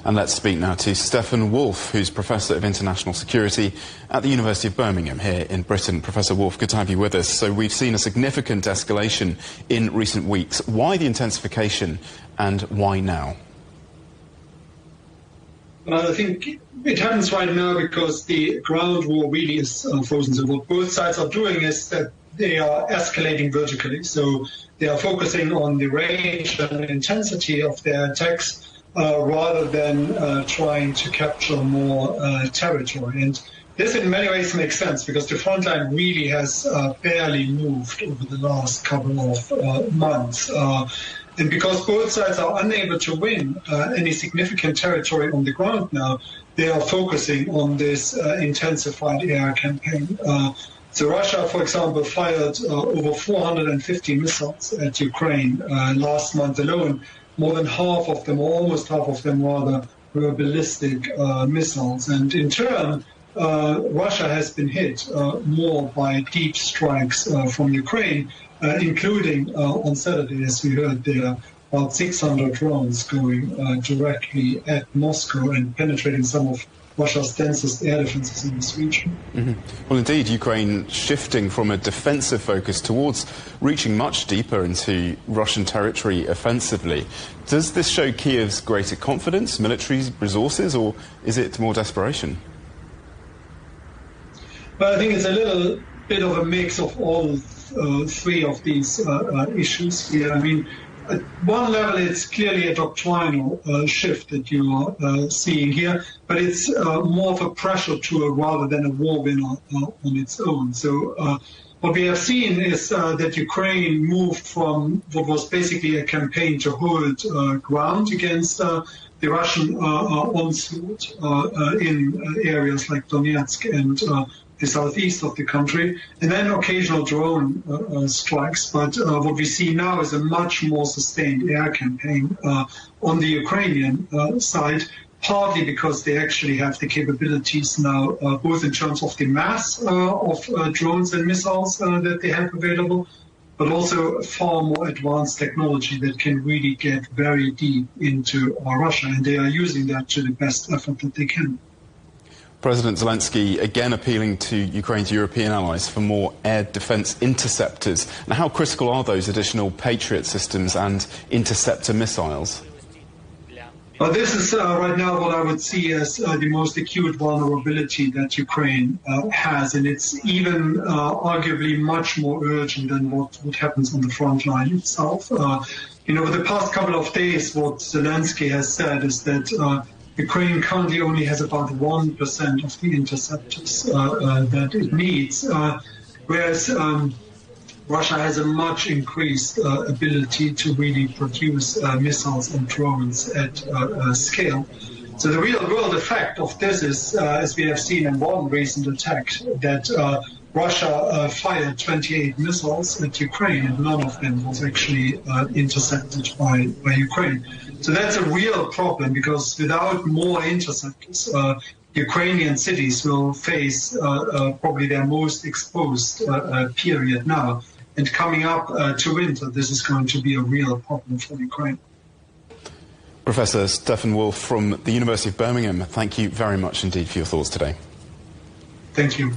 And let's speak now to Stefan Wolff, who's Professor of International Security at the University of Birmingham here in Britain. Professor Wolff, good to have you with us. So we've seen a significant escalation in recent weeks. Why the intensification and why now? I think it happens right now because the ground war really is frozen. So what both sides are doing is that they are escalating vertically. So they are focusing on the range and intensity of their attacks rather than trying to capture more territory. And this in many ways makes sense because the front line really has barely moved over the last couple of months. And because both sides are unable to win any significant territory on the ground now, they are focusing on this intensified air campaign. So Russia, for example, fired over 450 missiles at Ukraine last month alone. More than half of them, or almost half of them rather, were ballistic missiles. And in turn, Russia has been hit more by deep strikes from Ukraine, including on Saturday, as we heard there, about 600 drones going directly at Moscow and penetrating some of Russia's densest air defenses in this region. Well, indeed, Ukraine shifting from a defensive focus towards reaching much deeper into Russian territory offensively. Does this show Kiev's greater confidence, military resources, or is it more desperation? Well, I think it's a little bit of a mix of all three of these issues here. I mean, at one level, it's clearly a doctrinal shift that you are seeing here, but it's more of a pressure tool rather than a war winner on its own. So what we have seen is that Ukraine moved from what was basically a campaign to hold ground against the Russian onslaught in areas like Donetsk and the southeast of the country, and then occasional drone strikes. But what we see now is a much more sustained air campaign on the Ukrainian side, partly because they actually have the capabilities now, both in terms of the mass of drones and missiles that they have available, but also far more advanced technology that can really get very deep into Russia, and they are using that to the best effort that they can. President Zelensky again appealing to Ukraine's European allies for more air defence interceptors. Now, how critical are those additional Patriot systems and interceptor missiles? This is right now what I would see as the most acute vulnerability that Ukraine has, and it's even arguably much more urgent than what happens on the front line itself. Over the past couple of days, what Zelensky has said is that Ukraine currently only has about 1% of the interceptors that it needs, whereas Russia has a much increased ability to really produce missiles and drones at scale. So the real world effect of this is, as we have seen in one recent attack, that Russia fired 28 missiles at Ukraine, and none of them was actually intercepted by Ukraine. So that's a real problem, because without more interceptors, Ukrainian cities will face probably their most exposed period now. And coming up to winter, this is going to be a real problem for Ukraine. Professor Stefan Wolff from the University of Birmingham, thank you very much indeed for your thoughts today. Thank you.